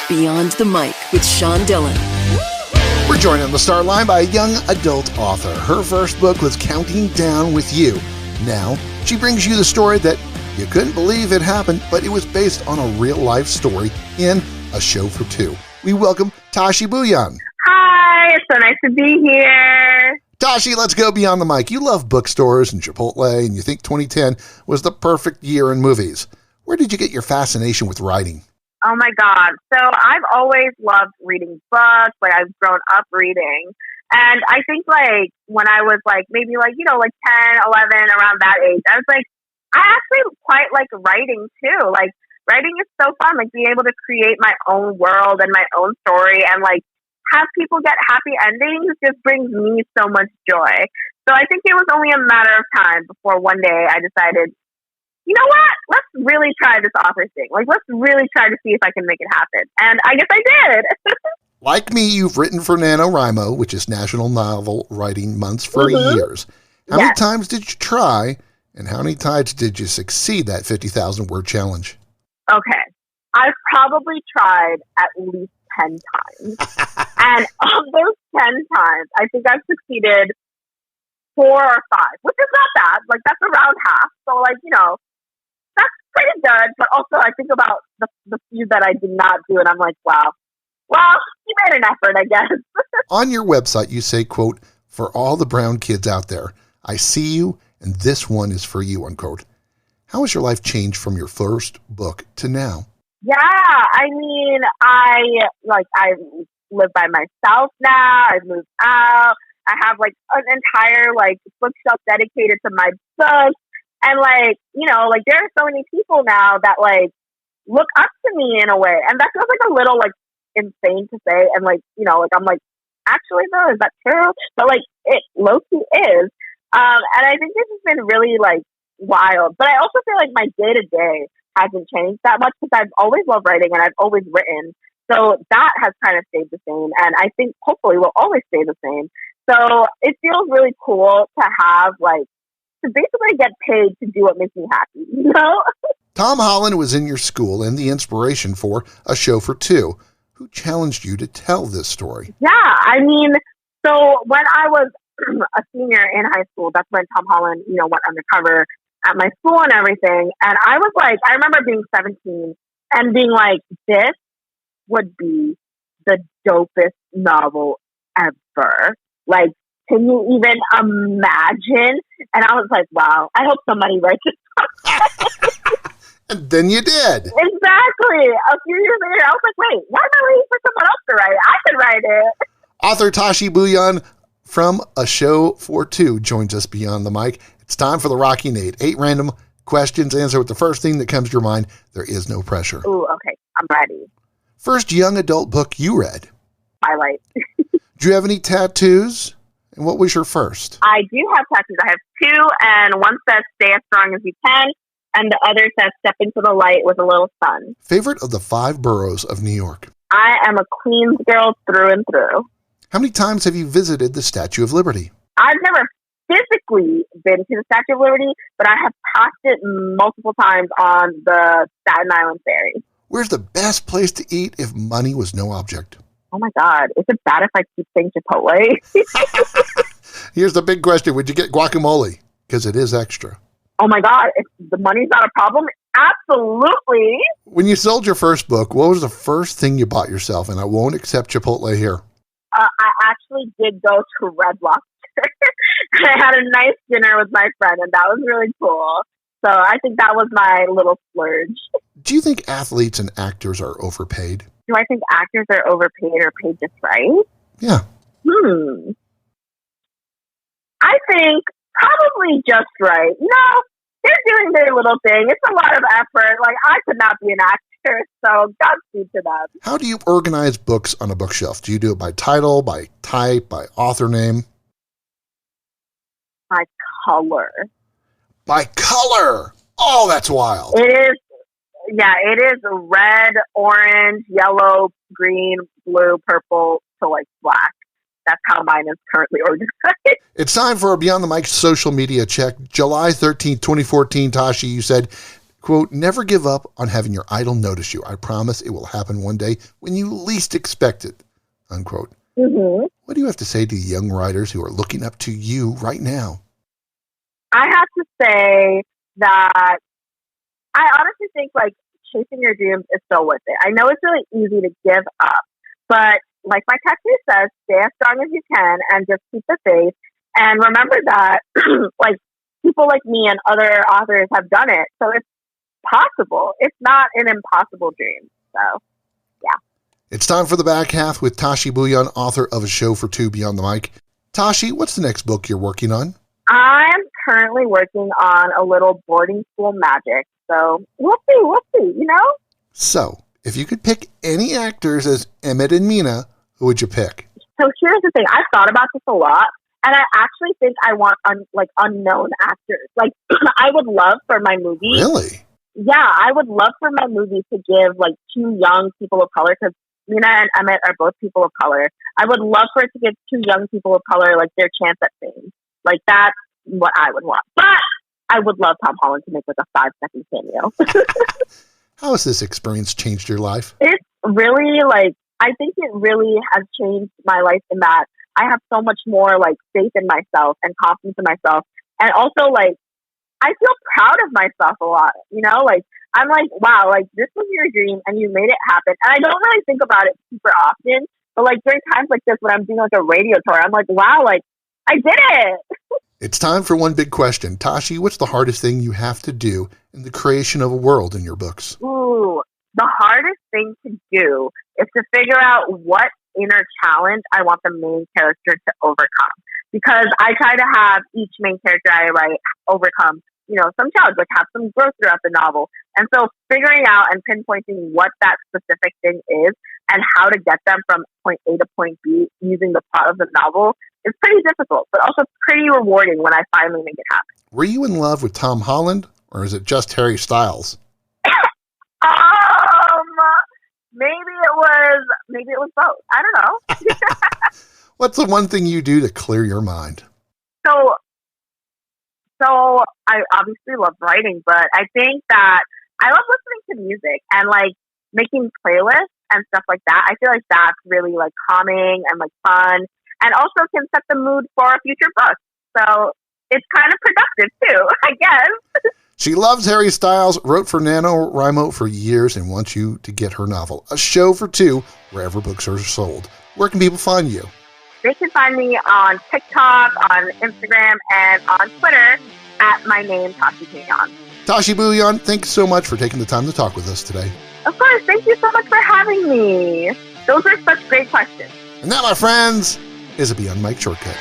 Beyond the Mic with Sean Dillon. We're joined on the star line by a young adult author. Her first book was Counting Down with You. Now, she brings you the story that you couldn't believe it happened, but it was based on a real-life story in A Show for Two. We welcome Tashie Bhuiyan. Hi, it's so nice to be here. Tashie, let's go beyond the mic. You love bookstores and Chipotle, and you think 2010 was the perfect year in movies. Where did you get your fascination with writing? Oh my God. So I've always loved reading books. I've grown up reading. And I think when I was maybe 10, 11, around that age, I was I actually quite like writing too. Writing is so fun. Being able to create my own world and my own story and have people get happy endings just brings me so much joy. So I think it was only a matter of time before one day I decided, you know what? Let's really try this author thing. Let's really try to see if I can make it happen. And I guess I did. Like me, you've written for NaNoWriMo, which is National Novel Writing Months, for years. How many times did you try, and how many times did you succeed that 50,000-word challenge? Okay. I've probably tried at least 10 times. And of those 10 times, I think I've succeeded 4 or 5, which is not bad. That's around half. So, that's pretty good. But also, I think about the few that I did not do, and I'm wow. Well, you made an effort, I guess. On your website, you say, quote, "For all the brown kids out there, I see you, and this one is for you," unquote. How has your life changed from your first book to now? Yeah, I mean, I live by myself now. I've moved out. I have an entire bookshelf dedicated to my books. And there are so many people now that look up to me in a way. And that feels a little insane to say. And I'm actually no, is that true? But it low-key is. And I think this has been really wild. But I also feel my day-to-day hasn't changed that much because I've always loved writing and I've always written. So that has kind of stayed the same. And I think hopefully will always stay the same. So it feels really cool to have to basically get paid to do what makes me happy, you know? Tom Holland was in your school and the inspiration for A Show for Two. Who challenged you to tell this story? Yeah, I mean, so when I was a senior in high school, that's when Tom Holland, went undercover at my school and everything. And I was I remember being 17 and being this would be the dopest novel ever. Can you even imagine? And I was wow, I hope somebody writes it. And then you did. Exactly. A few years later, I was wait, why am I waiting for someone else to write it? I can write it. Author Tashie Bhuiyan from A Show for Two joins us beyond the mic. It's time for the Rocky Nate. 8 random questions. Answer with the first thing that comes to your mind. There is no pressure. Ooh, okay. I'm ready. First young adult book you read? Twilight. Do you have any tattoos? And what was your first? I do have tattoos. I have 2, and one says "Stay as strong as you can," and the other says "Step into the light with a little sun." Favorite of the 5 boroughs of New York? I am a Queens girl through and through. How many times have you visited the Statue of Liberty? I've never physically been to the Statue of Liberty, but I have passed it multiple times on the Staten Island ferry. Where's the best place to eat if money was no object? Oh my God, is it bad if I keep saying Chipotle? Here's the big question. Would you get guacamole? Because it is extra. Oh my God, if the money's not a problem, absolutely. When you sold your first book, what was the first thing you bought yourself? And I won't accept Chipotle here. I actually did go to Red Lobster. I had a nice dinner with my friend, and that was really cool. So I think that was my little splurge. Do you think athletes and actors are overpaid? Do I think actors are overpaid or paid just right? Yeah. I think probably just right. They're doing their little thing. It's a lot of effort. I could not be an actor, so Godspeed to them. How do you organize books on a bookshelf? Do you do it by title, by type, by author name? By color. By color? Oh, that's wild. It is. Yeah, it is red, orange, yellow, green, blue, purple to black. That's how mine is currently organized. It's time for a Beyond the Mic social media check. July 13th, 2014, Tashie, you said, Quote, never give up on having your idol notice you. I promise it will happen one day when you least expect it, unquote. Mm-hmm. What do you have to say to young writers who are looking up to you right now? I have to say that I honestly think like chasing your dreams is so worth it. I know it's really easy to give up, but like my tattoo says, stay as strong as you can and just keep the faith. And remember that like people like me and other authors have done it. So it's possible. It's not an impossible dream. So, yeah. It's time for the back half with Tashie Bhuiyan, author of A Show for Two Beyond the Mic. Tashie, what's the next book you're working on? I'm currently working on a little boarding school magic. So we'll see, you know? So, if you could pick any actors as Emmett and Mina, who would you pick? So here's the thing. I've thought about this a lot, and I actually think I want unknown actors. Like, I would love for my movie. Really? Yeah, I would love for my movie to give like two young people of color, because Mina and Emmett are both people of color. I would love for it to give two young people of color like their chance at fame. Like, that's what I would want. But I would love Tom Holland to make like a 5-second cameo. How has this experience changed your life? It's really I think it really has changed my life in that I have so much more like faith in myself and confidence in myself. And also like, I feel proud of myself a lot, you know, like I'm like, wow, like this was your dream and you made it happen. And I don't really think about it super often, but like during times like this, when I'm doing like a radio tour, I'm like, wow, like I did it. It's time for one big question. Tashie, what's the hardest thing you have to do in the creation of a world in your books? Ooh, the hardest thing to do is to figure out what inner challenge I want the main character to overcome. Because I try to have each main character I write overcome, you know, some challenge, like have some growth throughout the novel. And so figuring out and pinpointing what that specific thing is and how to get them from point A to point B using the plot of the novel is pretty difficult, but also pretty rewarding when I finally make it happen. Were you in love with Tom Holland, or is it just Harry Styles? Maybe it was both. I don't know. What's the one thing you do to clear your mind? So I obviously love writing, but I think that I love listening to music and like making playlists and stuff like that. I feel like that's really like calming and like fun, and also can set the mood for a future book. So it's kind of productive too, I guess. She loves Harry Styles, wrote for NaNoWriMo for years, and wants you to get her novel, A Show for Two, wherever books are sold. Where can people find you? They can find me on TikTok, on Instagram, and on Twitter at my name, Tashie Bhuiyan. Tashie Bhuiyan, thanks so much for taking the time to talk with us today. Of course. Thank you so much for having me. Those were such great questions. And that, my friends, is a Beyond Mic Shortcut.